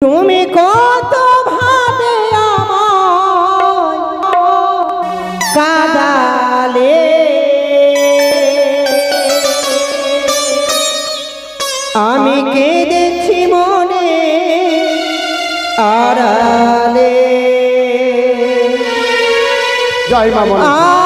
তুমি কত ভাবে আমায় কাঁদালে, আমি কেঁদেছি মনে আড়ালে। জয় মা মনসা।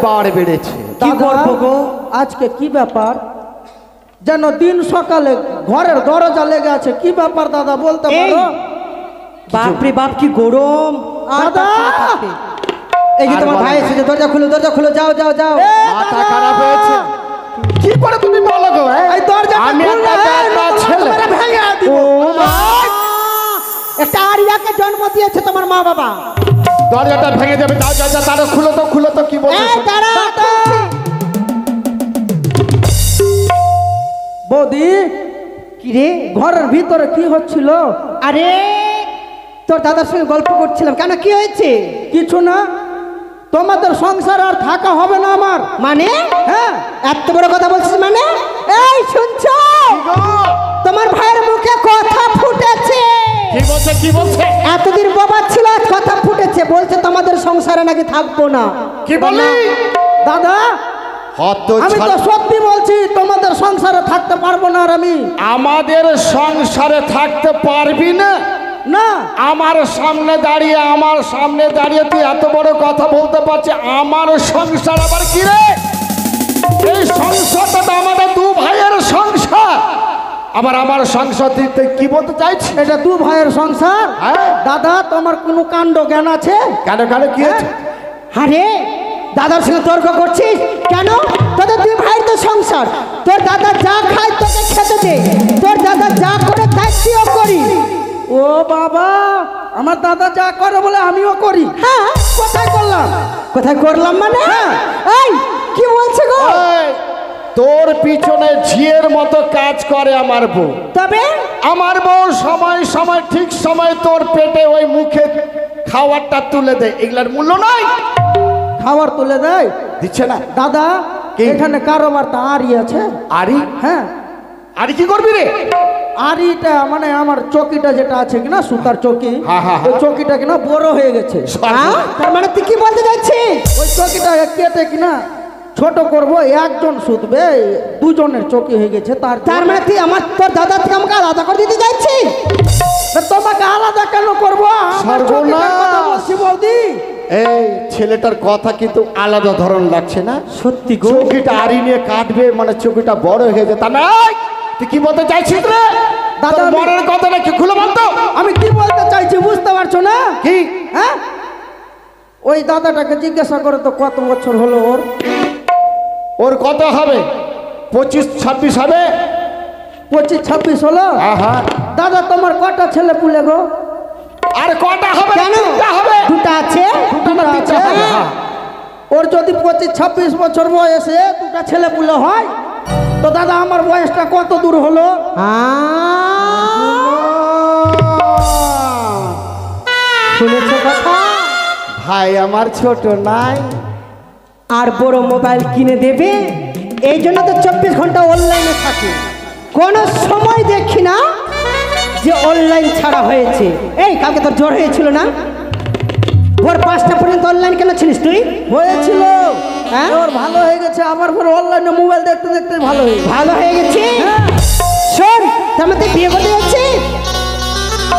বার বেড়েছে। কি করবো গো আজকে কি ব্যাপার যেন দিন সকালে ঘরের দরজা লেগে আছে কি ব্যাপার দাদা বলতে পারো বাপরে বাপ কি গরম দাদা এই যে তোমার আর ভাই বলো না। এসেছে, দরজা খুলো যাও যাও যাও এ, মাথা দাদা! খারাপ হয়েছে। কি করে তুমি বলো গো? এই দরজাটা আমি খুললে, একটা নতুন ছেলে। করে ভেঙে দিব। একটা আরিয়াকে জন্ম দিয়েছে তোমার মা বাবা। দরজাটা ভেঙে যাবে। যাও যাও যাও, তারা খুলো তো কি বলছো? এই দাঁড়া বৌদি কি রে? ঘরের ভিতরে কি হচ্ছিল আরে তোর দাদার সঙ্গে গল্প করছিলাম। কেন কি হয়েছে? কিছু না তোমাদের সংসার আর থাকা হবে না আমার মানে হ্যাঁ এত বড় কথা বলছিস মানে? এই শুনছো? তোমার ভাইয়ের মুখে কথা ফুটেছে। কি বলছে? এতদিন বাবা ছিল, আজ কথা ফুটেছে। বলছে তোমাদের সংসারে নাকি থাকবো না। কি বলি? দাদা হত আমি তো সত্যি বলছি তোমাদের সংসারে থাকতে পারবো না আর আমি আমাদের সংসারে থাকতে পারবি না? না আমার সামনে দাঁড়িয়ে তুই এত বড় কথা বলতে পারছিস? আমার সংসার আবার কি রে? এই সংসারটা তো আমাদের দু ভাইয়ের সংসার। আবার আমার সংসার তুই কি বলতে চাইছিস? এটা দু ভাইয়ের সংসার হ্যাঁ। দাদা তোমার কোনো কাণ্ড জ্ঞান আছে কেন কি হয়েছে? আরে দাদার সঙ্গে তর্ক করছিস কেন? তোদের দুই ভাইয়ের তো সংসার। তোর দাদা যা খায় তোকে খেতে দে, তোর দাদা যা করে তাই তুইও করি। ও বাবা আমার দাদা যা করে বলে আমিও করি হ্যাঁ, কোথায় করলাম কোথায় করলাম মানে? এই কি বলছে গো? ওই, তোর পিছনে ঝিয়ের মতো কাজ করে আমার বউ। তবে আমার বউ সময় ঠিক সময় তোর পেটে ওই মুখে খাবারটা তুলে দেয়। এগুলার মূল্য নাই, খাবার তুলে দেয় দিচ্ছে না। দাদা কি? এখানে কারোবার তা আরি আছে আরি হ্যাঁ আরি কি করবি রে? আরিটা মানে আমার চকিটা যেটা আছে কিনা সুতার চকি হ্যাঁ, হ্যাঁ, ওই চকিটা কিনা বড় হয়ে গেছে হ্যাঁ? তার মানে তুই কি বলতে চাইছিস? ওই চকিটা কেটে কিনা ছোট করব একজন শুধবে দুজনের চকি হয়ে গেছে তার মানে তুই তোর দাদা থেকে আমাকে আলাদা করে দিতে যাচ্ছিস? তোমাকে আলাদা কেন করবো আমার চকিটার কথা বলছি বৌদি এই ছেলেটার কথা কিন্তু আলাদা ধরন লাগছে না? সত্যি গো। চৌকিটা আরি নিয়ে কাটবে মানে চৌকিটা বড় হয়ে গেছে তা না? তুই কি বলতে চাইছিস রে? দাদা, দাদা আমি- মনের কথা নাকি খুলে বলতো? আমি কি বলতে চাইছি বুঝতে পারছো না কি? হ্যাঁ ওই দাদাটাকে জিজ্ঞাসা করে তো কত বছর হলো ওর কত হবে? 25-26 হবে। 25-26 হলো আহা, দাদা তোমার কটা ছেলে পুলে গো আর কটা হবে? কেন? তিনটা হবে। দুটো আছে। দুটো আছে? হবে, হ্যাঁ। ওর যদি 25-26 বছর বয়সে দুটা ছেলে পুলে হয় তো দাদা আমার বয়সটা কত দূর হলো শুনেছো কথা? ভাই আমার ছোট নাই। আর বড় মোবাইল কিনে দেবে, এই জন্য তো 24 ঘন্টা অনলাইনে থাকে। কোনো সময় দেখি না যে অনলাইন ছাড়া হয়েছে। এই কালকে তোর জ্বর হয়েছিল না? ভোর 5টা পর্যন্ত অনলাইন কেন ছিলিস তুই? হয়েছিল হ্যাঁ? ওর ভালো হয়ে গেছে আবার পরে অনলাইনে মোবাইল দেখতে দেখতে ভালো হয়ে গেছে। ভালো হয়ে গেছে। শোন, তার মধ্যে বিয়ে করতে যাচ্ছি।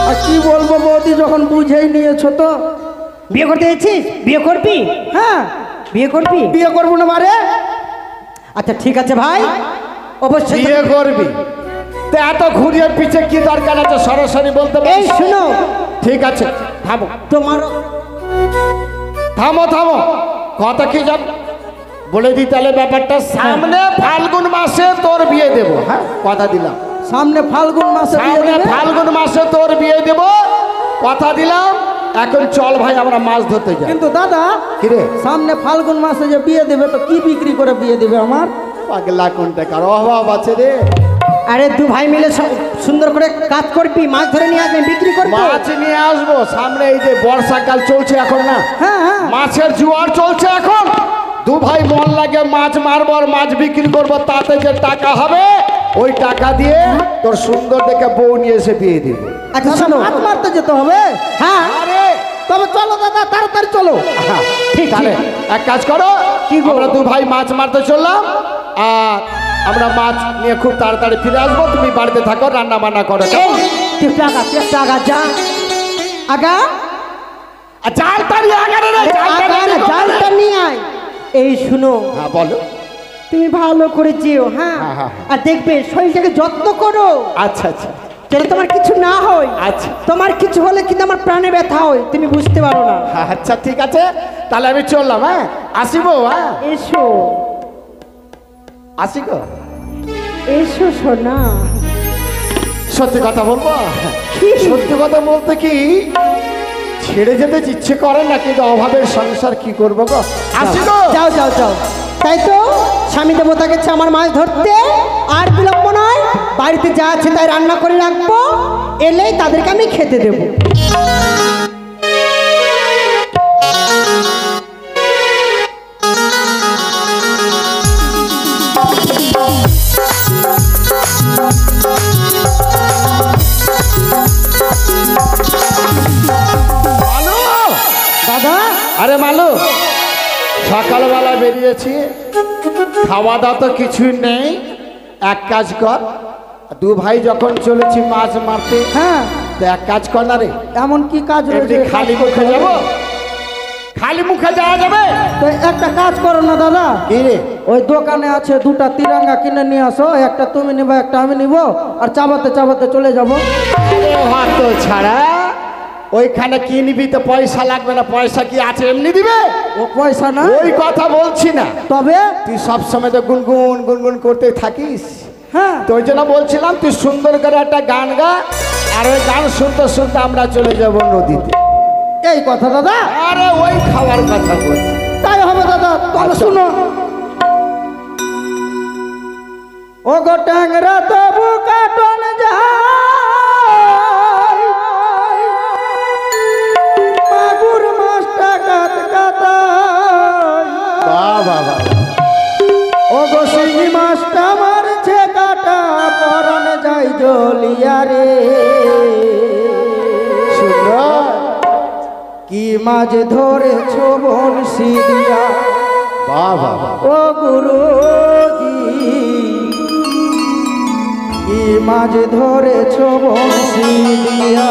আর কি বলবো বৌদি যখন বুঝেই নিয়েছো তো বিয়ে করতে যাচ্ছিস? বিয়ে করবি? হ্যাঁ বিয়ে করবি? বিয়ে করবো না বারে আচ্ছা ঠিক আছে ভাই, অবশ্যই। বিয়ে করবি তো এত ঘুরিয়ে পিছে কি দরকার আছে? সরাসরি বলতে এই পারিস? শুনো, ঠিক আছে থামো তোমার থামো কথা কি জান বলে দি তাহলে ব্যাপারটা। সামনে ফাল্গুন মাসে তোর বিয়ে দেব। হ্যাঁ, কথা দিলাম। সামনে ফাল্গুন মাসে বিয়ে সামনে দেবে? ফাল্গুন মাসে তোর বিয়ে দেব, কথা দিলাম। এখন চল ভাই আমরা মাছ ধরতে যাই। কিন্তু দাদা কিরে সামনে ফাল্গুন মাসে যে বিয়ে দেবে তো কি বিক্রি করে বিয়ে দেবে আমার পাগলা কোন টাকার অভাব আছে রে? আরে দু ভাই মিলে সুন্দর করে কাজ করবি, মাছ ধরে নিয়ে আসবি, বিক্রি করবি। মাছ নিয়ে আসবো। সামনে এই যে বর্ষাকাল চলছে এখন না, হ্যাঁ হ্যাঁ মাছের জোয়ার চলছে এখন। দু ভাই মন লাগে মাছ মারবো আর মাছ বিক্রি করবো, তাতে যে টাকা হবে ওই টাকা দিয়ে তোর সুন্দর দেখে বউ নিয়ে এসে বিয়ে দিব। আচ্ছা দাদা, শোনো, মাছ মারতে যেতে হবে হ্যাঁ আরে তবে চলো দাদা তাড়াতাড়ি চলো ঠিক তাহলে এক কাজ করো, আমরা দু ভাই মাছ মারতে চললাম আর আমরা মাছ নিয়ে খুব তাড়াতাড়ি ফিরে আসবো। তুমি বাড়িতে থাকো, রান্না বান্না করো। এই তুই একটু আগা যা, আগা আর জাল তাড়িয়ে আগারে রে, জাল আগা তাড়িয়ে না, জালটা নিয়ে আয়। এই শুনো, হ্যাঁ বলো। তুমি ভালো করে যেও, হ্যাঁ, হ্যাঁ, হ্যাঁ। আর দেখবে শরীরটাকে যত্ন করো, আচ্ছা আচ্ছা যেন তোমার কিছু না হয়। আচ্ছা। তোমার কিছু হলে কিন্তু আমার প্রাণে ব্যথা হয়, তুমি বুঝতে পারো না। আচ্ছা ঠিক আছে, তাহলে আমি চললাম। হ্যাঁ আসিব। হ্যাঁ এসো আসি গো। এসো সোনা। সত্যি কথা বলবো, কি? সত্যি কথা বলতে কি ছেড়ে যেতে ইচ্ছে করে না, কিন্তু অভাবের সংসার কি করবো গো। আসি গো। যাও যাও যাও। তাই তো স্বামী দেবতা গেছে আমার মাছ ধরতে, আর বিলম্ব নয়, বাড়িতে যা আছে তাই রান্না করে রাখবো, এলেই তাদেরকে আমি খেতে দেবো। মালু! দাদা, আরে মালু, সকালবেলা বেরিয়েছি, খাওয়া দাওয়া তো কিছুই নেই। এক কাজ কর, দু ভাই যখন চলেছি মাছ মারতে, হ্যাঁ, তো এক কাজ কর না রে, এমন কি কাজ এমনি রয়েছে? খালি মুখে যাব? খালি মুখে যাওয়া যাবে? তো একটা কাজ করো না দাদা, কি রে? ওই দোকানে আছে দুটা তিরঙ্গা কিনে নিয়ে আসো, একটা তুমি নিবা একটা আমি নিব, আর চাবাতে চাবাতে চলে যাব। আরে হাত ছাড়া, ওইখানে কি নিবি তো পয়সা লাগবে না? পয়সা কি আছে এমনি দিবে? ও পয়সা না, ওই কথা বলছি না, তবে তুই সবসময় তো গুনগুন গুনগুন করতে থাকিস। হ্যাঁ, তো ওই জন্য বলছিলাম তুই সুন্দর করে একটা গান গা, আর ওই গান শুনতে শুনতে আমরা চলে যাব নদীতে। এই কথা দাদা, আরে ওই খাওয়ার কথা বলছি। তাই হবে দাদা, তবে আচ্ছা। শুনো। ও গো ট্যাংরা তবু কাটন যায়, মাগুর মাছটা কাত কাতায়, বাহ বাহ বাহ। ও গো শিঙি মাছটা মারছে কাটা, পরান যাই জ্বলিয়া রে। সুন্দর। কি মাছ ধরেছ বনশি দিয়া, বাহ বাহ বাহ। ও গুরুজি, কি মাছ ধরেছ বনশি দিয়া।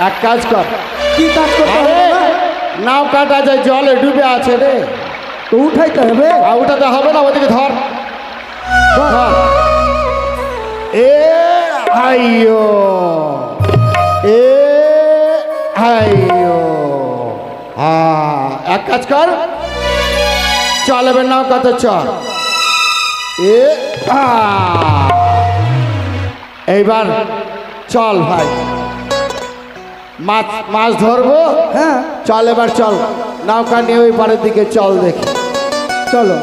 এক কাজ কর, কি কাজ করতে হবে আরে, দাদা? নাও কাটা যায়, জলে ডুবে আছে রে। তো উঠাইতে হবে। আর উঠাতে হবে না, ওদিকে ধর ধর। এ আইয়ো, এ আইয়ো। হ্যাঁ, এক কাজ কর, চলবে না কত চল। এ এইবার চল ভাই, মাছ মাছ ধরবো। হ্যাঁ চল এবার চল, নৌকা নিয়ে ওই পাড়ের দিকে চল দেখি। চলো।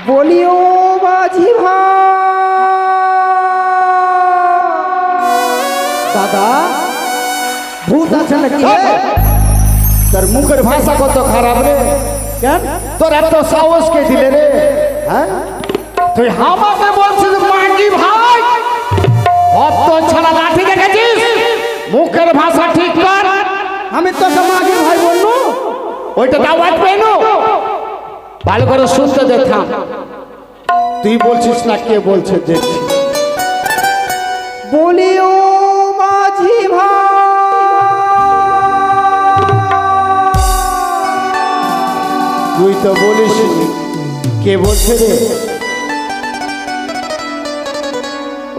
বলিও বাজি দাদা, ভূত আছে নাকি রে? তোর মুখের ভাষা কত খারাপ রে। কেন? তোর এত সাহস কে দিলে রে? হ্যাঁ, তুই আমাকে বলছিস মাগি ভাই? অত ছাড়া লাঠি দেখেছিস? মুখের ভাষা ঠিক কর। আমি তোকে মাগি ভাই বললু? ওইটা আওয়াজ পেনো, ভালো করে শুনতে দে। থাম, তুই বলছিস না কে বলছে দেখছি। বলিও মাঝি ভাই, তুই তো বলিস কে বলছে রে?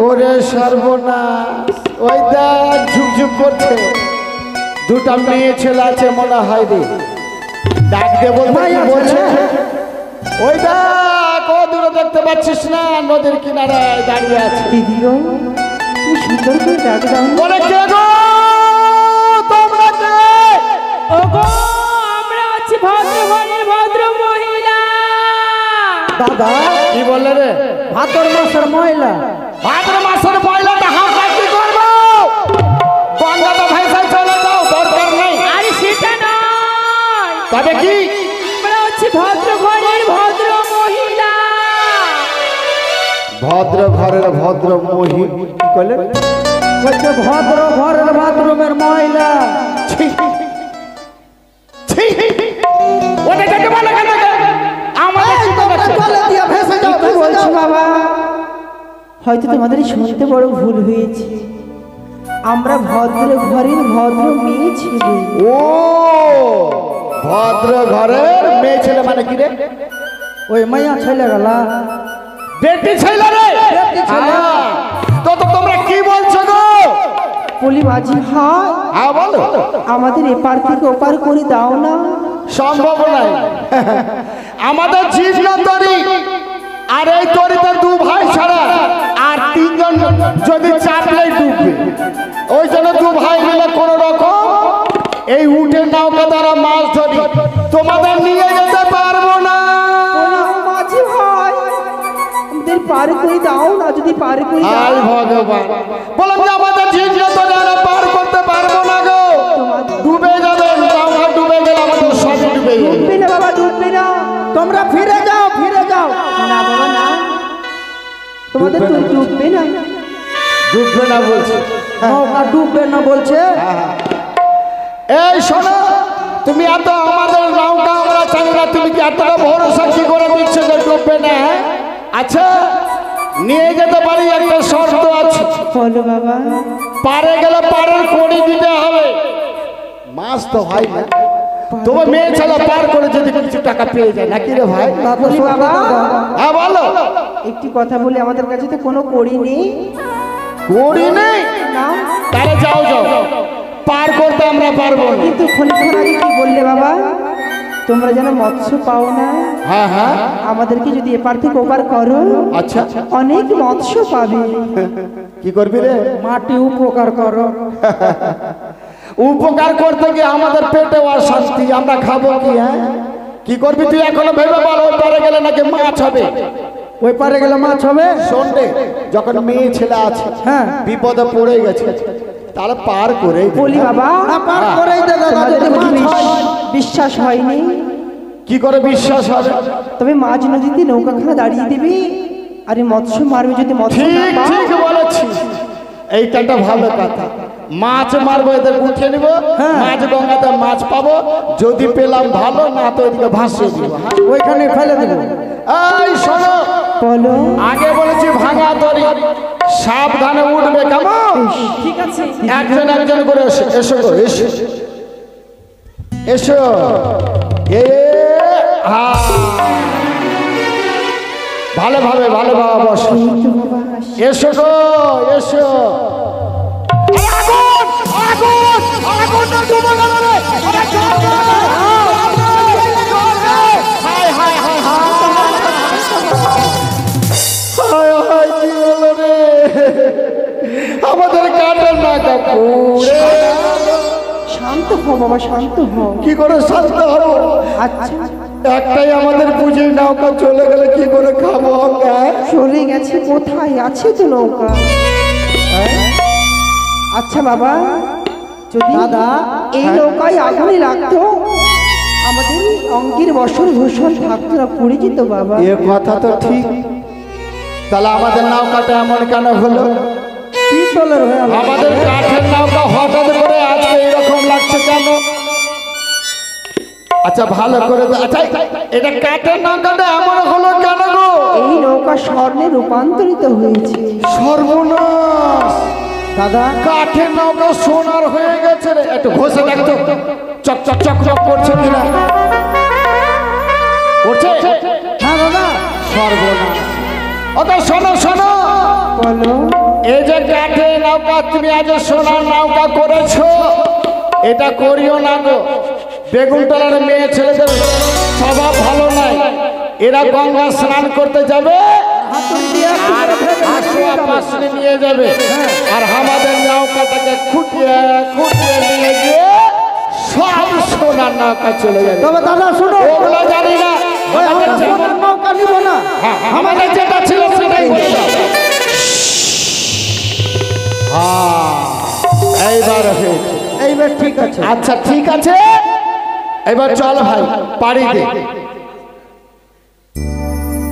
ওরে সর্বনাশ, ওই দেখ ঝুকঝুক করছে, দুটা মেয়ে ছেলে আছে মনে হয় রে। ডাক দে বলতে কি বলছে? ওই দেখ, ও দূরে দেখতে পাচ্ছিস না, নদীর কিনারায় দাঁড়িয়ে আছে। দিদি গো, তুমি সুন্দর করে ডাক দাও। বলে কে গো, তোমরা কে? ওগো, আমরা আছি ভদ্রঘরের ভদ্র মহিলা। দাদা কি বললে রে? ভাদর মাসের মহিলা। ভাদ্র মাসের পয়লাটা হাঁকা কি করবো? গঙ্গাটা ভাইসায় চলে যাও, দরকার নেই। আরে সেটা নয়, তবে কি? আমরা আছি ভদ্রঘরের ভদ্র মহিলা। ভদ্র ঘরের ভদ্র মহি কি করলে? বলছে ভদ্র ঘরের বাথরুমের মহিলা। ছি, ছি, ওটা দেখে বলে কেন গে? আমাদের এই, তোমরা জলে দিয়ে ভেসে যাও, কি ভেসে বলছো যাও। বাবা? হয়তো তোমাদের শুনতে বড় ভুল হয়েছে। আমরা ভদ্র ঘরের ভদ্র মেয়ে ছেলে। ও, ভদ্র ঘরের মেয়ে ছেলে মানে কি রে? ওই মাইয়া ছেলে গেলা। বেটি ছেলে রে? বেটি ছেলে। তো তোমরা কি বলছো গো? বলি বাজি ভাই, হ্যাঁ বলো। আমাদের এপার থেকে ওপার করে দাও না। সম্ভব নাই। আমাদের জীব না তরি, আর এই তরিতে দু ভাই ছাড়া আর তিনজন যদি চাপলেই ডুববে। ওই জন্য দু ভাই মিলে কোন রকম এই উঠে নৌকা দ্বারা মাছ ধরি, তোমাদের নিয়ে যেতে পারবো না। বলি বাজি ভাই, আমাদের পার করে দাও না। যদি পার করে দাও, আয় ভগবান, বললাম যে আমাদের জীব না তরি আর পার করতে পারবো না গো। ডুবে যাবেন, নৌকা ডুবে গেলে আমাদের সবই ডুবে যাবে। ডুববে না বাবা, ডুববে না। তোমরা ফিরে যাও, ফিরে যাও। না বাবা না, তোমাদের তো ডুববে না। ডুববে না বলছে। নৌকা ডুববে না বলছে। এই শোনো, তুমি এত আমাদের নৌকা আমরা জানি না, তুমি কি এতটা ভরসা কি করে দিচ্ছ যে ডুববে না? আচ্ছা, নিয়ে যেতে পারি, একটা শর্ত আছে। বলো বাবা। পারে গেলে পারের কোড়ি দিতে হবে। মাছ তো হয় না, তোমার মেয়ে ছেলে পার করে যদি কিছু টাকা পেয়ে যায় নাকি রে ভাই? বলি বাবা, হ্যাঁ বলো। একটি কথা বলি, আমাদের কাছে তো কোনো কড়ি নেই। কোড়ি নেই? না, তাহলে যাও যাও, পার করতে আমরা পারবো না। কিন্তু ক্ষণিক্ষণ আগে কি বললে বাবা? তোমরা যেন মৎস্য পাও না, হ্যাঁ হ্যাঁ, আমাদেরকে যদি এপার থেকে ওপার করো, আচ্ছা অনেক মৎস্য পাবে। কি করবি রে? মাটি উপকার করো। উপকার করতে গিয়ে আমাদের পেটে অশান্তি, আমরা খাবো কি? হ্যাঁ, কি করবি তুই এখনো ভেবে বল। ওই পারে গেলে নাকি মাছ হবে। ওই পারে গেলে মাছ হবে। সন্ধ্যে যখন মেয়ে ছেলে আছে, হ্যাঁ। বিপদে পড়ে গেছে, তাহলে পার করে বলি বাবা, না, পার করেই দে দাদা, তোমাদের যদি বুঝি মাছ হয়। বিশ্বাস হয়নি? কি করে বিশ্বাস হবে? তবে মাঝ নদীতে নৌকাখানা দাঁড়িয়ে দিবি, আরে মৎস্য মারবে। যদি মৎস্য না ঠিক পাও, ঠিক বলেছিস, এইটা একটা ভালো কথা। মাছ মারবো, এদের উঠিয়ে নিব, মাছ গঙ্গাতে মাছ পাবো, যদি পেলাম ভালো, না তো এদিকে ভাসিয়ে দিব। ওইখানে ফেলে দেবো। এই শোনো, বলো। আগে বলেছি ভাঙা দড়ি, সাবধানে উঠবে, কেমন? ঠিক আছে, একজন একজন করে এসো, এসো গো, এসো। এসো এ হা ভালোভাবে বসো। এসো গো এসো। আগুন আগুন আগুন না ডুবে গেল রে। আরে জল দে। হায় হায় হায় হায় হায় কি হলো রে? আমাদের কাঠের নাকা পুড়ে। শান্ত হও বাবা, শান্ত হও। কি করে শান্ত হবো? আচ্ছা, একটাই আমাদের পুঁজি, নৌকা চলে গেলে কি করে খাবো আমরা? চলে গেছে কোথায়? আছে তো নৌকা। আচ্ছা বাবা, যদি দাদা, এই নৌকায় আগুনে লাগতো আমাদের অঙ্কের বছর ভূষণ থাকতো না, পড়ে যেত বাবা। এ কথা তো ঠিক। তাহলে আমাদের নৌকাটা এমন কেন হলো? পিতলের হয়ে গেল। আমাদের কাঠের নৌকা হঠাৎ করে আজকে এরকম লাগছে কেন? আচ্ছা ভালো করে আচ্ছা এটা কাঠের নৌকাটা এমন হলো কেন গো? এই নৌকা স্বর্ণে রূপান্তরিত হয়েছে। সর্বনাশ! দাদা, কাঠের নৌকা সোনার হয়ে গেছে রে। একটু ঘষে দেখতো চক চক চক চক করছে কিনা। করছে? হ্যাঁ দাদা, সর্বনাশ! ওটা শোনো শোনো, বলো। এই যে কাঠের নৌকা তুমি আজ সোনার নৌকা করেছো, এটা করিও না গো। বেগুনতলার মেয়ে ছেলেদের স্বভাব ভালো নাই। এরা গঙ্গা স্নান করতে যাবে, হাসুয়া পাশে নিয়ে যাবে, আর আমাদের নৌকাটাকে খুঁটিয়ে খুঁটিয়ে নিয়ে গিয়ে সব সোনার নৌকা চলে যাবে। তবে দাদা শোনো, ওগুলো জানি না, ওই আমরা সোনার নৌকা নিব না। হ্যাঁ, আমাদের যেটা ছিল সেটাই বলে দাও। হ্যাঁ, এইবার হয়েছে। এইবার ঠিক আছে। আচ্ছা ঠিক আছে, এবার চল ভাই পাড়ি দে,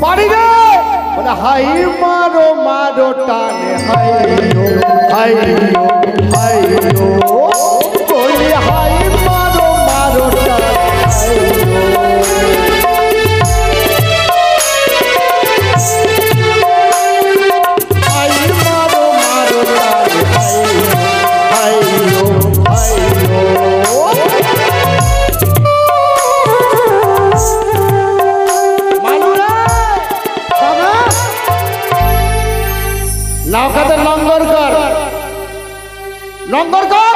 পাড়ি দে। বলে হাই মারো মারো টানে হাইও হাইও হাইও, বলি হাই মারো মারো টানে হাইও। হাই মারো মারো টানে হাইও হাইও হাইও। নৌকাতে লঙ্গর কর, লঙ্গর কর,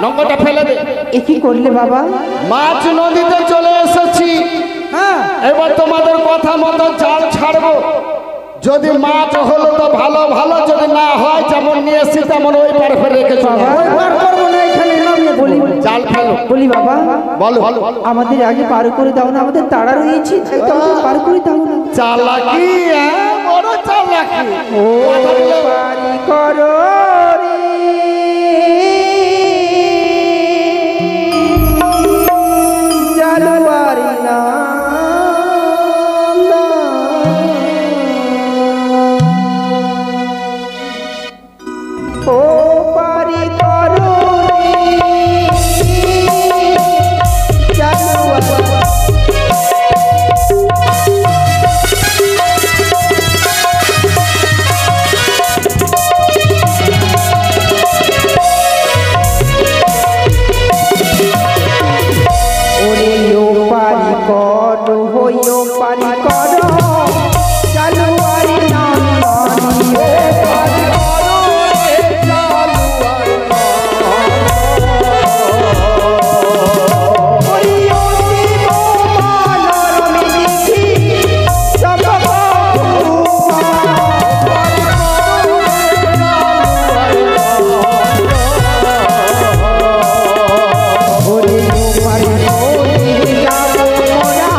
লঙ্গরটা ফেলে দে। এ কি করলে বাবা? মাছ নদীতে চলে এসেছি, হ্যাঁ, এবার তোমাদের কথা মতো জাল ছাড়বো। যদি মাছ হলো তো ভালো ভালো, যদি না হয় যেমন নিয়ে এসেছি তেমন ওই পার ফেলে রেখে চলে যাবো। ওই পার করবো না, এখানে নামিয়ে বলি জাল ফেলো। বলি বাবা, বলো আমাদের আগে পার করে দাও না, আমাদের তাড়া রয়েছে, তাই তো আমাদের পার করে দাও না। চালাকি, হ্যাঁ, বড় চালাকি। ও পারি করো রে, জানুয়ারি না ও পারি করো রে, জানুয়ারি। ওরে ও পারি কর হইও পারি কর, জানুয়ারি নন্দনী ও পারি কর রে, জানুয়ারি ওই অসীম মনোরমে দেখি সব বহুমা, পারি কর রে, জানুয়ারি ওরে ও পারি ওরে যাবো মোরা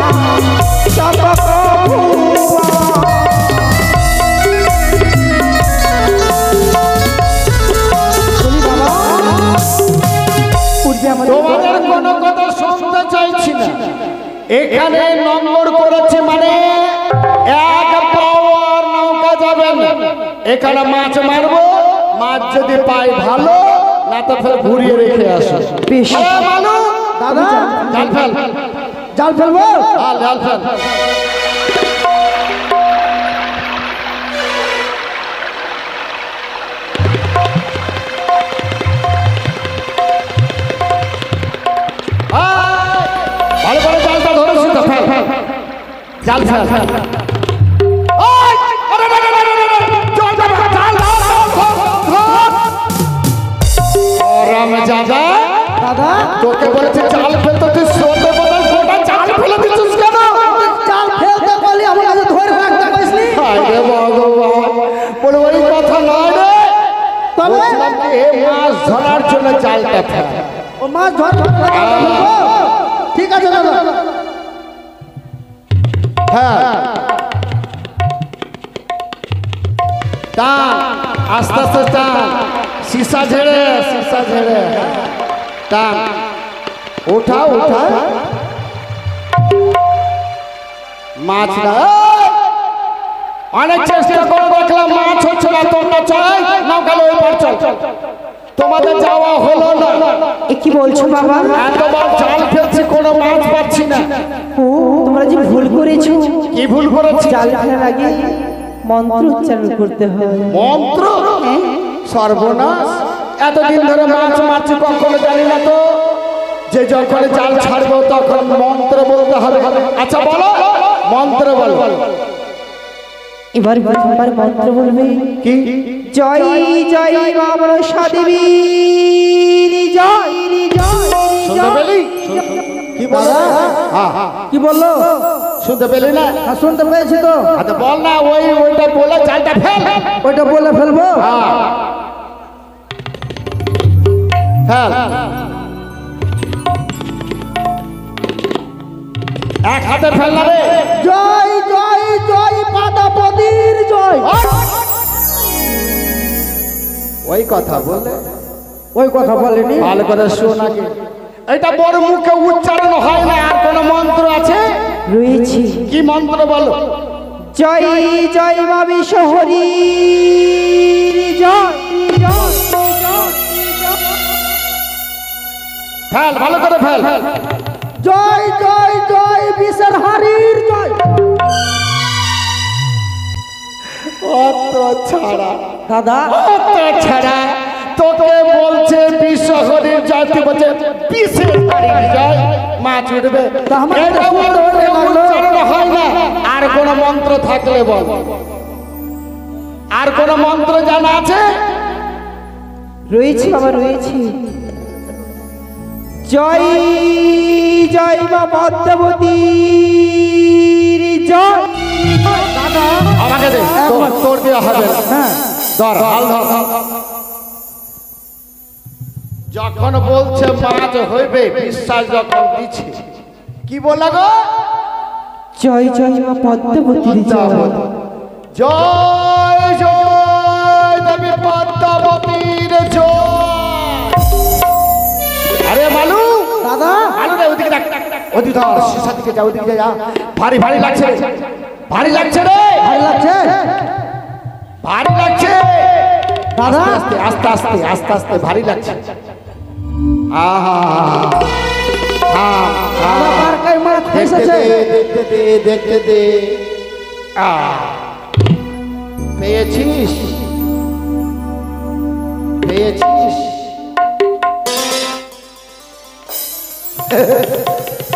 সব বহুমা। বলি বাবা, উঠবে আমাদের তোমাদের কোনো কথা শুনতে চাইছি না। এখানে নম্বর করেছে মানে এক পাওয়ার নৌকা যাবে না। এখানে মাছ মারবো, মাছ যদি পাই ভালো, না তো ফের ঘুরিয়ে রেখে আসো। বেশ। হ্যাঁ, মানু, দাদা, জাল ফেল, জাল ফেলবো। জাল ফেল। আয়, সোজা ফেল জাল ফেল ওই আরে রে রে রে রে জল দে জাল আরাম জাদা দাদা তোকে বলেছে জাল ফেলতে তুই সোজা বদল গোটা জাল ফেলে দিছিস কেন চাল ফেলতে বলি আমার কাছে ধরে রাখতে কইসনি আরে ভগবান বড় বড় কথা নয় রে তবে বললাম কি এ মাছ ধরার জন্য জালটা ফেল ও মাছ ধর ঠিক আছে দাদা হ্যাঁ টান আস্তে আস্তে টান সীসা ঝেড়ে টান উঠা মাছ না অনেক চেষ্টা করে দেখলাম মাছ হচ্ছে না তোমরা চলাই নাও গেল ওই পার চল তোমাদের যাওয়া হলো না এ কি বলছো বাবা? এতবার জাল ফেলছি কোনো মাছ পাচ্ছি না ও তোমরা যে ভুল করেছো। কি ভুল করেছি জাল ফেলার আগে মন্ত্র উচ্চারণ করতে হয়। মন্ত্র সর্বনাশ এতদিন ধরে মাছ মারছি কখনো জানি না তো যে যখন জাল ছাড়বো তখন মন্ত্র বলতে হবে আচ্ছা বলো মন্ত্র বলো এবার প্রথমবার মন্ত্র বলবে কি জয় জয় মা মনসা দেবী জয় শুনতে পেলি কি বলো হ্যাঁ কি বললো শুনতে পেলি না হ্যাঁ শুনতে পেয়েছি তো আচ্ছা বল না ওইটা বলে জালটা ফেল ওইটা বলে ফেলবো ফেল এক হাতে ফেল না রে জয় জয় জয় পাদাপতির জয় ওই কথা বলে ওই কথা বলেনি ভালো করে শোন আগে এটা বড় মুখে উচ্চারণ হয় না আর কোন মন্ত্র আছে রয়েছে। কি মন্ত্র বলো জয় জয় মা বিশ্বহরি জয় ফেল ভালো করে ফেল জয় জয় জয় বিশের হারির জয় অত ছাড়া দাদা অত ছাড়া তোকে বলছে বিশ্বহরির জয় তুই বলছে বিশের হারির জয় মাছ উঠবে তা আমার এটা তো বড় শুনতে মুখে লাগলো। উচ্চারণ হয় না আর কোন মন্ত্র থাকলে বল আর কোন মন্ত্র জানা আছে রয়েছে বাবা রয়েছে। জয় জয় মা পদ্মাবতীর জয়। দাদা আমাকে দে তোর দেওয়া হবে না হ্যাঁ ধর হাল ধর যখন বলছে মাছ হইবে বিশ্বাস যখন দিচ্ছে কি বললা গো জয় জয় মা পদ্মাবতীর জয়। জয় জয় দেবী পদ্মাবতীর জয় আরে মালু দাদা মালু রে ওদিকে দেখ ওদিকে ধর শিশা দিকে যা ওদিকে যা ভারী ভারী লাগছে রে ভারী লাগছে রে ভালো লাগছে ভারী লাগছে দাদা আস্তে আস্তে আস্তে আস্তে আস্তে ভারী লাগছে আহা দাদা কার কাই মাছ দেখতে ফেসেছে দে দেখতে দে পেয়েছিস পেয়েছিস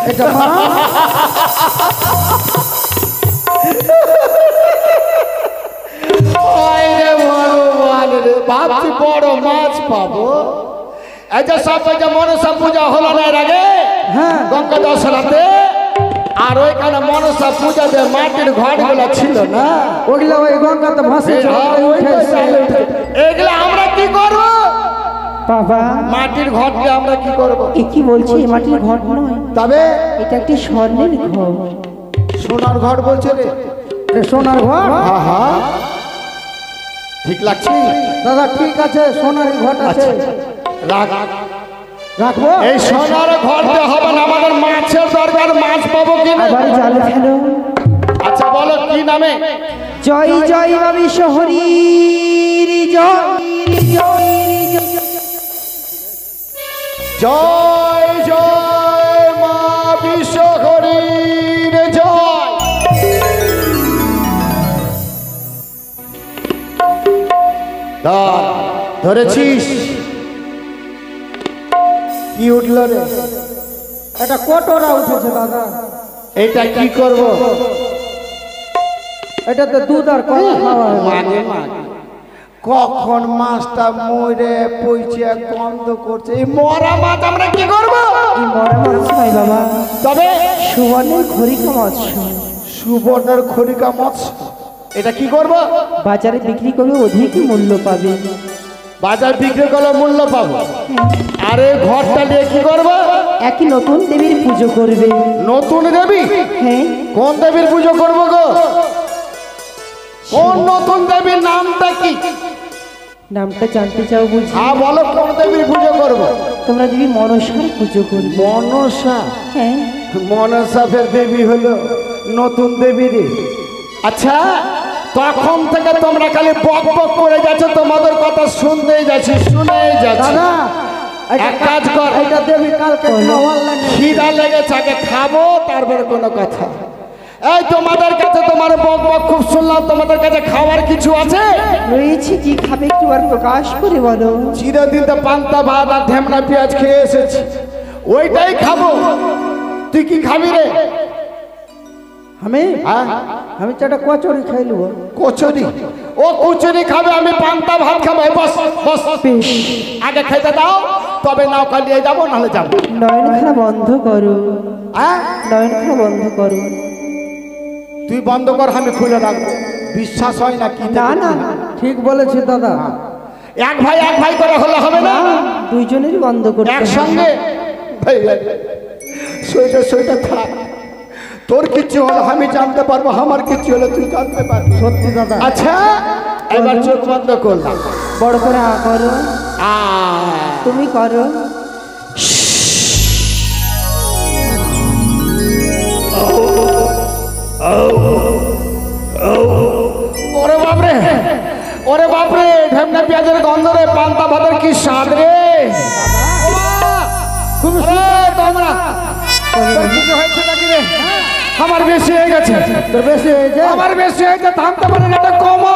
এটা মা ওই রে ভগবান রে ভাবছি বড় মাছ পাবো এই যে সব যে মনসা পূজা হলো না এর আগে হ্যাঁ গঙ্গা দশরাতে আর ওইখানে মনসা পূজাতে মাটির ঘরগুলো ছিল না ওগুলা ওই গঙ্গাতে ভাসে এগুলো আমরা কি করব বাবা মাটির ঘরকে আমরা কি করব এ কি বলছে এ মাটির ঘর নয়, তবে এটা একটি স্বর্ণের ঘর। সোনার ঘর বলছে রে সোনার ঘর হ্যাঁ ঠিক লাগছে দাদা ঠিক আছে সোনার ঘর আছে রাখ রাখবো এই সোনার ঘরতে হবে না আমাদের মাছের দরকার মাছ পাবো কিনা আবার জাল ফেলো। আচ্ছা বলো কি নামে জয় জয় মা বিশ্বহরির জয় জয় জয় মা বিশ্বহরির জয় ধরেছিস কি উঠল রে এটা কটোরা উঠেছে দাদা এটা কি করব? এটা তো দুধ আর কলা খাওয়া হয়। মাগে মাগে কখন মাছটা মরে পইছে গন্ধ করছে, এই মরা মাছ আমরা কি করব? এই মরা মাছ নয় বাবা, তবে সুবর্ণের খরিকা মৎস্য, সুবর্ণের খরিকা মাছ, এটা কি করব? বাজারে বিক্রি করলে অধিক মূল্য পাবে। বাজার বিক্রি করলে মূল্য পাবো, আরে ঘরটা নিয়ে কি করব? একই নতুন দেবীর পুজো করবে। নতুন দেবী? হ্যাঁ, কোন দেবীর পুজো করব গো? কোন নতুন দেবীর নামটা কি? নামটা জানতে চাও বুঝি? হ্যাঁ বলো, কোন দেবীর পুজো করব? তোমরা দেবী মনসার পুজো করবে। মনসা? হ্যাঁ, মনসা ফের দেবী হলো নতুন দেবী রে। আচ্ছা, তখন থেকে তোমরা খালি বক বক করে যাচ্ছ, তোমাদের কথা শুনতেই যাচ্ছি, শুনেই যাচ্ছি। দাদা এক কাজ কর, এটা দেবী কালকে অনলাইনে খিদা লেগেছে, আগে খাবো তারপরে কোনো কথা। এই তোমাদের কাছে তোমার বক বক খুব শুনলাম, তোমাদের কাছে খাওয়ার কিছু আছে? রয়েছে, কি খাবে একটু আর প্রকাশ করে বলো। চিরদিন তো পান্তা ভাত আর ঢেমনা পেঁয়াজ খেয়ে এসেছি, ওইটাই খাবো। তুই কি খাবি রে? আমি হ্যাঁ, আমি চারটা কচুরি খাইলু। কচুরি? ও কচুরি খাবে, আমি পান্তা ভাত খাবো। এই বস বস, বেশ, আগে খেতে দাও, তবে নৌকা নিয়ে যাবো, নাহলে যাবো। নয়নখানা বন্ধ করো, হ্যাঁ, নয়নখানা বন্ধ করো। তুই বন্ধ কর, আমি খুলে রাখবো। বিশ্বাস হয় না কি? না না ঠিক বলেছি দাদা। এক ভাই করে হলে হবে না, না, দুইজনেরই বন্ধ করতে হবে। একসঙ্গে। ভাই সইটা থাক, তোর কিছু হলো আমি জানতে পারবো, আমার কিছু হলো তুই জানতে পারবি। সত্যি দাদা। আচ্ছা, এবার চোখ বন্ধ করলাম। বড় করে করো, আ তুমি করো। ওরে বাপরে, ওরে বাপরে, ঢেমনা পেঁয়াজের গন্ধ রে, পান্তা ভাতের কি স্বাদ রে। তোমরা তোর কিছু হয়েছে নাকি রে? আমার বেশি হয়ে গেছে, তোর বেশি হয়েছে? আমার বেশি হয়েছে, থামতে পারে না, এটা কমা।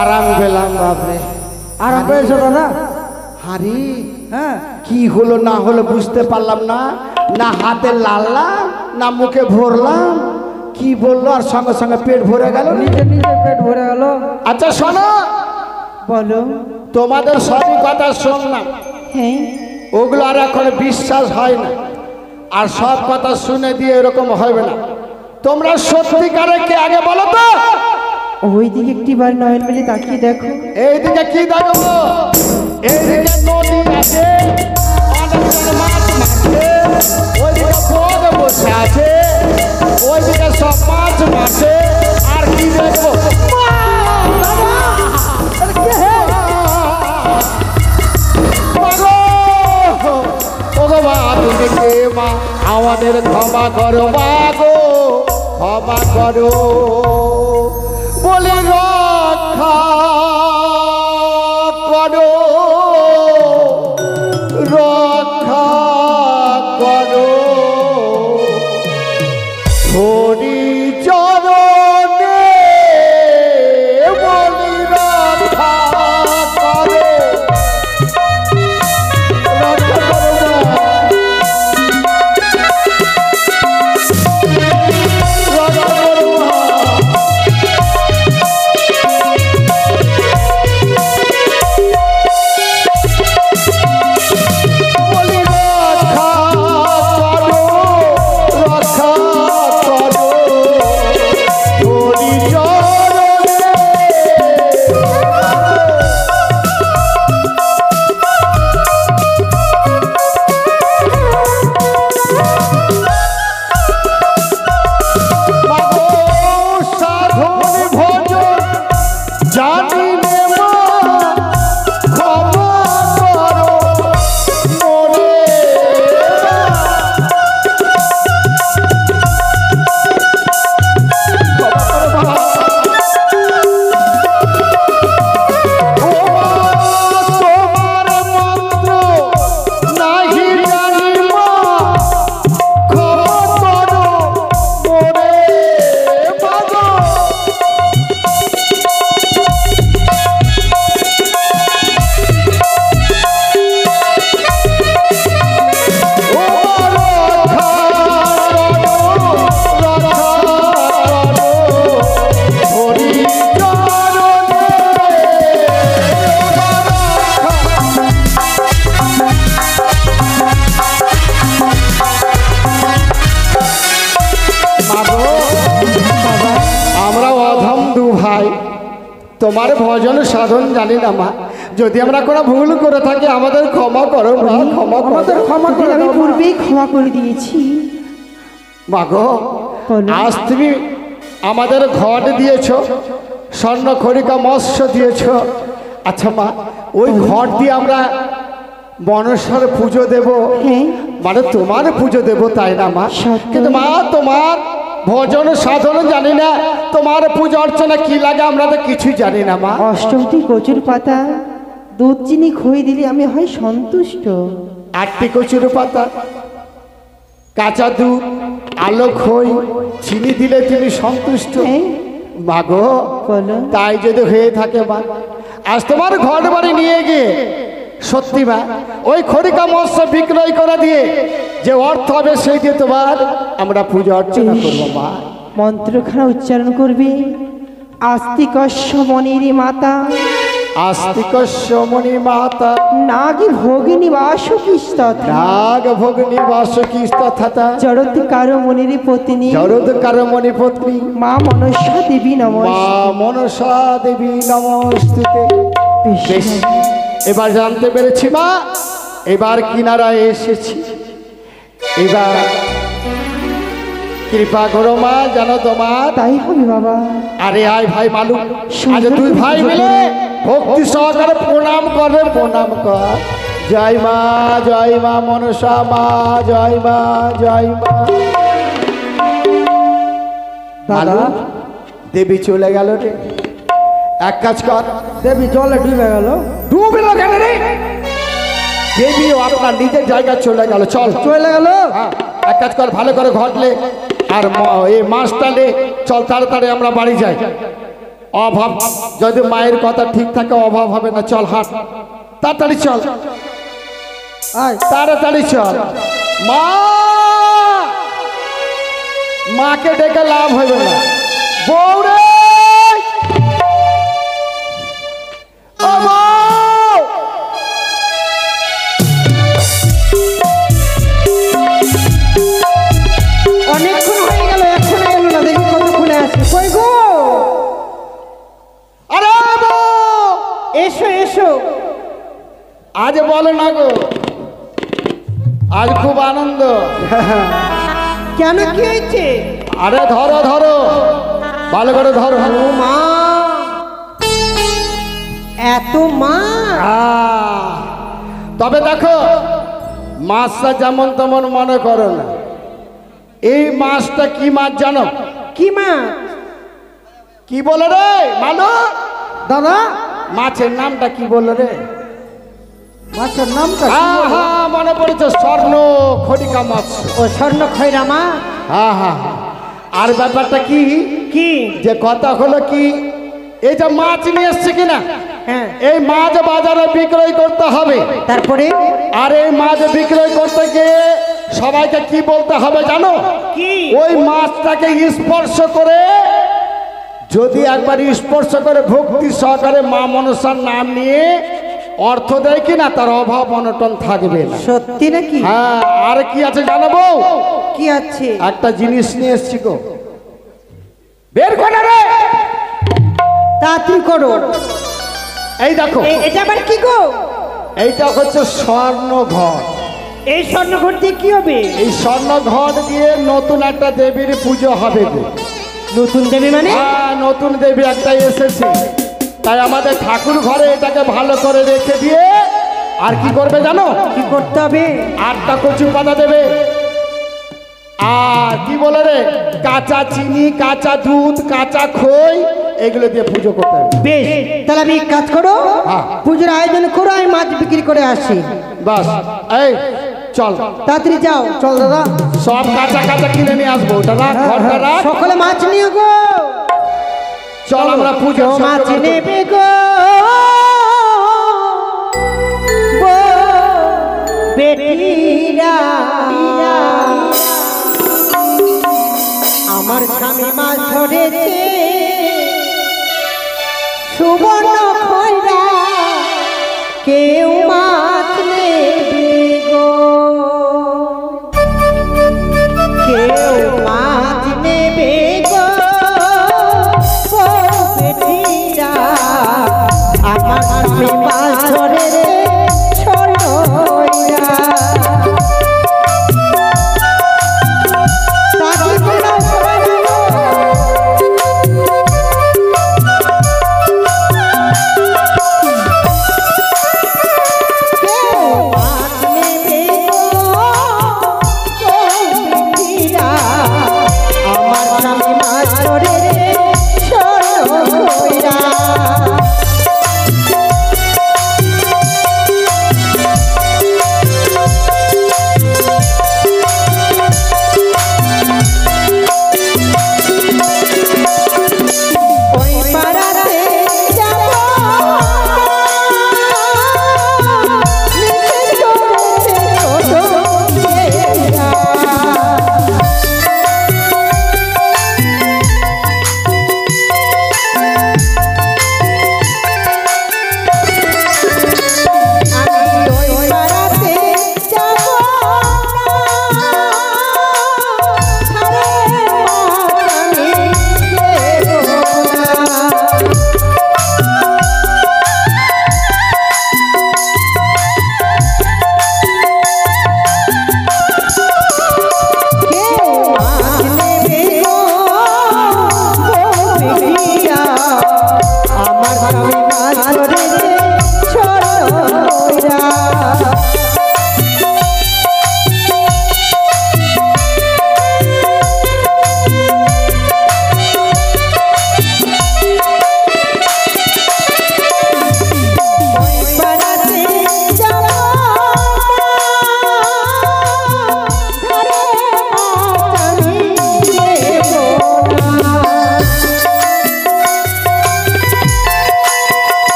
আরাম পেলাম বাপরে। আরাম পেয়েছো দাদা? হারি, হ্যাঁ, কি হলো না হলো বুঝতে পারলাম না, না হাতে লাললাম না মুখে ভরলাম, কি বললো আর সঙ্গে সঙ্গে পেট ভরে গেল। নিজে নিজে পেট ভরে গেল। আচ্ছা শোনো, বলো। তোমাদের সবই কথা শুনলাম, হ্যাঁ, ওগুলো আর এখন বিশ্বাস হয় না, আর সব কথা শুনে দিয়ে এরকম হবে না। তোমরা সত্যিকারে কে আগে বলো তো? ওইদিকে একটিবার নয়ন মেলে তাকিয়ে দেখো। এইদিকে কি দেখো? এইদিকে নদী আছে, অনেক মাছ মাছে, ওইদিকে পদ বসে আছে, ওইদিকে সব মাছ মাছে, আর কি দেখবো? মা আমাদের ক্ষমা করো, মাগো ক্ষমা করো, বলে রক্ষা করো, রক্ষা করো, হরি চরণে বলি রক্ষা করো, রক্ষা করো মা। রক্ষা করো মা। তোমার ভজন সাধন জানি না মা, যদি আমরা কোনো ভুল করে থাকি আমাদের ক্ষমা করো মা, ক্ষমা করো। আমাদের ক্ষমা করে আমি দাও মা। পূর্বেই ক্ষমা করে দিয়েছি। মা গো, বলো। আজ তুমি আমাদের ঘট দিয়েছো, স্বর্ণ খড়িকা মৎস্য দিয়েছো। আচ্ছা মা, ওই ঘট দিয়ে আমরা মনসার পুজো দেব, হ্যাঁ। মানে তোমার পুজো দেব, তাই না মা? সত্য। কিন্তু মা তোমার ভজন সাধন জানি না, তোমার পূজা অর্চনা কি লাগে আমরা তো কিছুই জানি না মা। অষ্টমটি কচুর পাতা, দুধ চিনি খই দিলে আমি হয় সন্তুষ্ট। 8টি কচুর পাতা, কাঁচা দুধ, আলো খই, চিনি দিলে তুমি সন্তুষ্ট। হ্যাঁ। মা গো, বলো। তাই যদি হয়ে থাকে মা, আজ তোমার ঘর বাড়ি নিয়ে গিয়ে সত্যি মা ওই খড়িকা মৎস্য বিক্রয় করে দিয়ে যে অর্থ হবে সেই দিয়ে তোমার আমরা পূজা অর্চনা করবো মা। মন্ত্রখানা উচ্চারণ করবে। আস্তিকস্য মনির মাতা, আস্তিকস্য মণি মাতা, নাগি ভগিনী বাসকিস্তথা, নাগ ভগ্নি বাসকি তথা, জড়ৎকার মনির পত্নী, জরৎকার মণি পত্নী, মা মনসা দেবী মা নমস্তে। মনসা দেবী নমস্তুতে। বেশ, এবার জানতে পেরেছি মা, এবার কিনারায় এসেছি। এবার কৃপা করো মা, জানো তোমার। তাই হবে বাবা। আরে আয় ভাই মালু, আজ দুই ভাই মিলে ভক্তি সহকারে প্রণাম করবে, প্রণাম কর। জয় মা মনসা মা, জয় মা, জয় মা। মালু, দেবী চলে গেল রে। এক কাজ কর, দেবী জলে ডুবে গেল। ডুবে কেন রে? দেবীও আপনার নিজের জায়গায় চলে গেল। চল চলে গেল। হ্যাঁ, এক কাজ কর, ভালো করে ঘটলে আর এই মাছটা নে, চল তাড়াতাড়ি আমরা বাড়ি যাই। অভাব যদি মায়ের কথা ঠিক থাকে অভাব হবে না। চল হাট, তাড়াতাড়ি চল, আয় তাড়াতাড়ি চল। মা, মাকে ডেকে লাভ হবে না। বউরে, ও বউ! অনেকক্ষণ হয়ে গেল, এখন এলো না, দেখি কতক্ষণে আসে। কই গো, আরে বউ! এসো এসো। আজ বলো না গো, আজ খুব আনন্দ। কেন, কি হয়েছে? আরে ধরো ধরো, ভালো করে ধরো। ও মা, এত মা। তবে দেখো, মাছটা যেমন তেমন মনে করো না। এই মাছটা কি মাছ জানো? কি মা? কি বলে রে মানো? দাদা, মাছের নামটা কি বললো রে? মাছের নামটা কি হ্যাঁ বলো? হ্যাঁ, মনে পড়েছে, স্বর্ণ খড়িকা মাছ। ও স্বর্ণ খৈরা মা। হ্যাঁ হ্যাঁ হ্যাঁ। আর ব্যাপারটা কি, কি? যে কথা হলো কি, এই যে মাছ নিয়ে এসছে কিনা, হ্যাঁ। এই মাছ বাজারে বিক্রয় করতে হবে। তারপরে আর এই মাছ বিক্রয় করতে গিয়ে সবাইকে কি বলতে হবে জানো? কি? ওই মাছটাকে স্পর্শ করে, যদি একবার স্পর্শ করে ভক্তি সহকারে মা মনসার নাম নিয়ে অর্থ দেয় কিনা, তার অভাব অনটন থাকবে না। সত্যি নাকি? হ্যাঁ, আর কি আছে জানাবো? কি আছে? একটা জিনিস নিয়ে এসছি গো, বের করে রে। তাড়াতাড়ি করো। এই দেখো, এটা আবার কি গো? এইটা হচ্ছে স্বর্ণ ঘট। এই স্বর্ণ ঘট দিয়ে কি হবে? এই স্বর্ণ ঘট দিয়ে নতুন একটা দেবীর পুজো হবে গো। নতুন দেবী মানে? হ্যাঁ, নতুন দেবী একটা এসেছে, তাই আমাদের ঠাকুর ঘরে এটাকে ভালো করে রেখে দিয়ে আর কি করবে জানো? কি করতে হবে? 8টা কচু পাতা দেবে, আর কি বলে রে, কাঁচা চিনি, কাঁচা দুধ, কাঁচা খই, এগুলো দিয়ে পুজো করতে হবে। বেশ, তাহলে আমি এক কাজ করো, হ্যাঁ। পুজোর আয়োজন করো, আমি মাছ বিক্রি করে আসি। বাস, এই চল, তাড়াতাড়ি যাও। চল দাদা। সব কাঁচা কাঁচা কিনে নিয়ে আসবো। ওটা রাখ, ঘরটা রাখ। সকলে মাছ নিয়ে গো। চল আমরা পুজো কেউ মাছ নেবে গো, বেটিরা। আমার স্বামী মাছ ধরেছে, সুবর্ণ খৈরা, কেউ মাছ নেবে গো, কেউ মাছ নেবে গো, বেটিরা।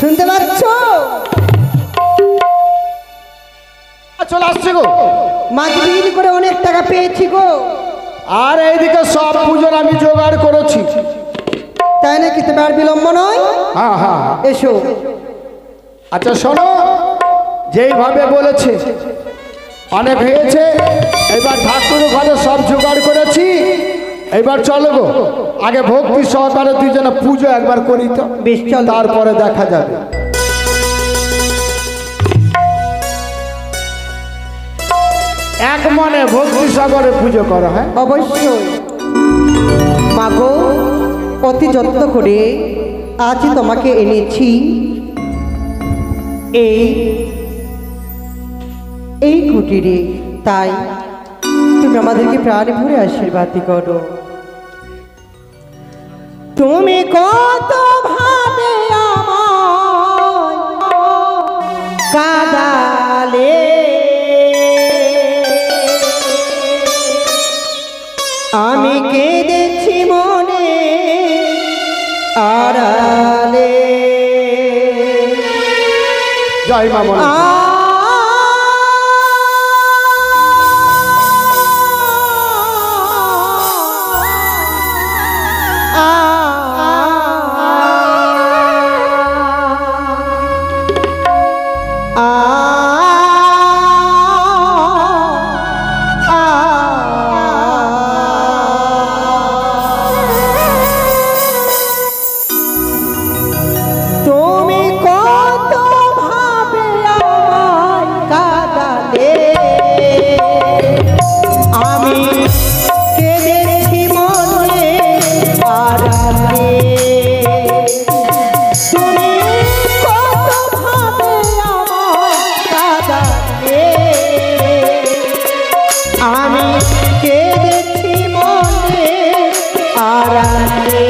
শুনতে পাচ্ছ? চলে আসছে গো। মাছ বিক্রি করে অনেক টাকা পেয়েছি গো। আর এইদিকে সব পুজোর আমি জোগাড় করেছি। তাই নাকি? তবে আর বিলম্ব নয়, হ্যাঁ হ্যাঁ। এসো। আচ্ছা শোনো, যেইভাবে বলেছে অনেক হয়েছে। এবার ঠাকুর ঘরে সব জোগাড় করেছি। এবার চলো গো, আগে ভক্তি সহকারে দুইজনে পুজো একবার করি তো, বেশ চলো। তারপরে দেখা যাবে। এক মনে ভক্তি সাগরে পুজো করো। হ্যাঁ অবশ্যই মাগো, অতি যত্ন করে আজ তোমাকে এনেছি এই কুটিরে। তাই তুমি আমাদেরকে প্রাণ ভরে আশীর্বাদ করো। তুমি কত ভাবে আমায় কাঁদালে, আমি কেঁদেছি মনে আড়ালে। জয় মা মনসা। তুমি কত ভাবে আমায় কাঁদালে, আমি কেঁদেছি মনে আড়ালে। তুমি কত ভাবে আমায় কাঁদালে, আমি কেঁদেছি মনে আড়ালে।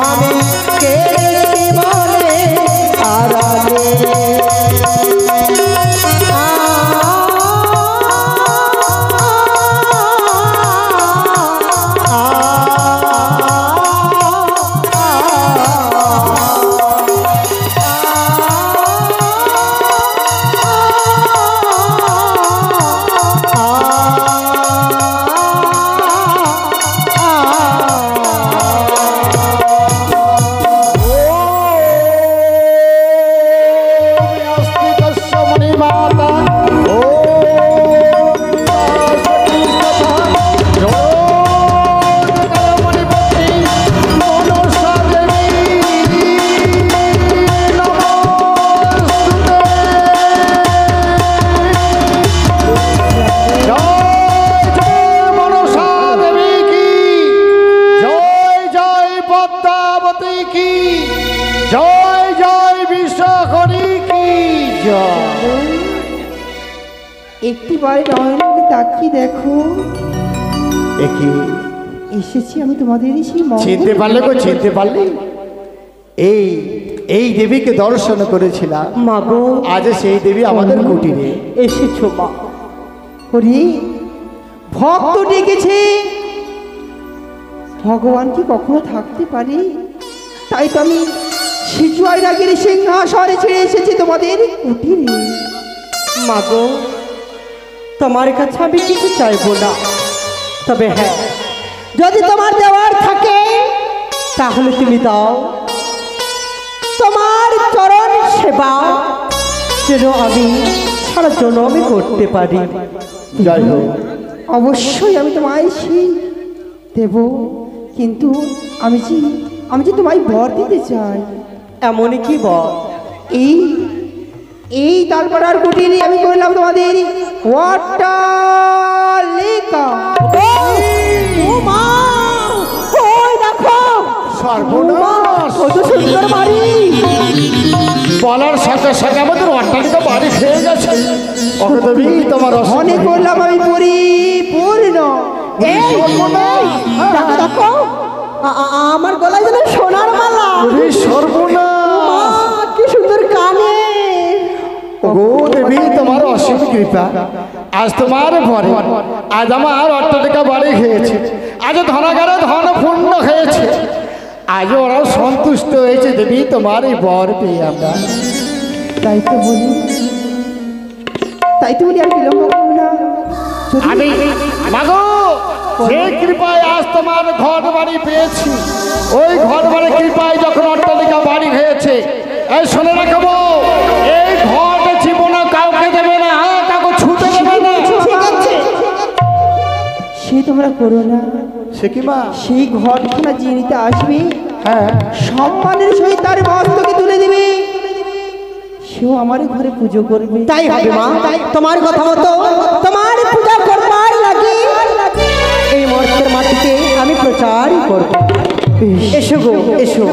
আমি কেড়েছি বলে আড়ালে জয় জয় বিশ্বকরি কি জয়। একটি বাড়ি নয়নকে তাকিয়ে দেখো, একে এসেছি আমি তোমাদেরই সেই মঙ্গল। চিনতে পারলে গো, চিনতে পারলে? এই এই দেবীকে দর্শন করেছিলাম, মাগো আজ সেই দেবী আমাদের কুটিরে এসেছো মা। হরি ভক্ত ডেকেছে, ভগবান কি কখনো থাকতে পারে? তাই তো আমি শিশুয়ার রাগের সিংহাসনে ছেড়ে এসেছি তোমাদের কুটিরে। মাগো তোমার কাছে আমি কিছু চাইবো না, তবে হ্যাঁ যদি তোমার দেওয়ার থাকে তাহলে তুমি দাও। তোমার চরণ সেবা যেন আমি সারা জন্ম করতে পারি। জয় হোক। অবশ্যই আমি তোমায় সেই দেব, কিন্তু আমি যে তোমায় বর দিতে চাই। এমনই কি বল? এই এই তালপাড়ার কুটিরে আমি করলাম তোমাদের অট্টালিকা। ও মা, ওই দেখো সর্বনাশ! কত সুন্দর বাড়ি। বলার সাথে সাথে আমাদের অট্টালিকা বাড়ি খেয়ে গেছে। ওকে দেবী তোমার মনে করলাম আমি পরিপূর্ণ। এই দেখো দেখো আমার গলায় যেন সোনার মালা। সর্বনাশ! মা, কি সুন্দর কানে। ওগো দেবী তোমার অসীম কৃপা, আজ তোমার ভরে আজ আমার অট্টালিকা বাড়ি খেয়েছে, আজ ধনাগারে ধন পূর্ণ হয়েছে, আজ ওরাও সন্তুষ্ট হয়েছে দেবী তোমার এই বর পেয়ে। আমরা তাই তো বলি আর বিলম্ব করবো না। যদি আমি মাগো সেই কৃপায় আজ তোমার ঘর বাড়ি পেয়েছি, ওই ঘর বাড়ি কৃপায় যখন অট্টালিকা বাড়ি হয়েছে, এই শুনে রাখবো এই ঘরটা জীবনে কাউকে দেবে না, কাউকে ছুতে দেবে না। ঠিক আছে, সে তোমরা করো না। সে কি মা? সেই ঘরখানা যে নিতে আসবে, হ্যাঁ, সম্মানের সহিত তার মস্তকে তুলে দেবে, সেও আমার ঘরে পুজো করবে। তাই হবে মা, তোমার কথা মতো তোমার পূজা করবার লাগে এই মর্তের মাটিতে আমি প্রচারই করব। এসো গো এসো।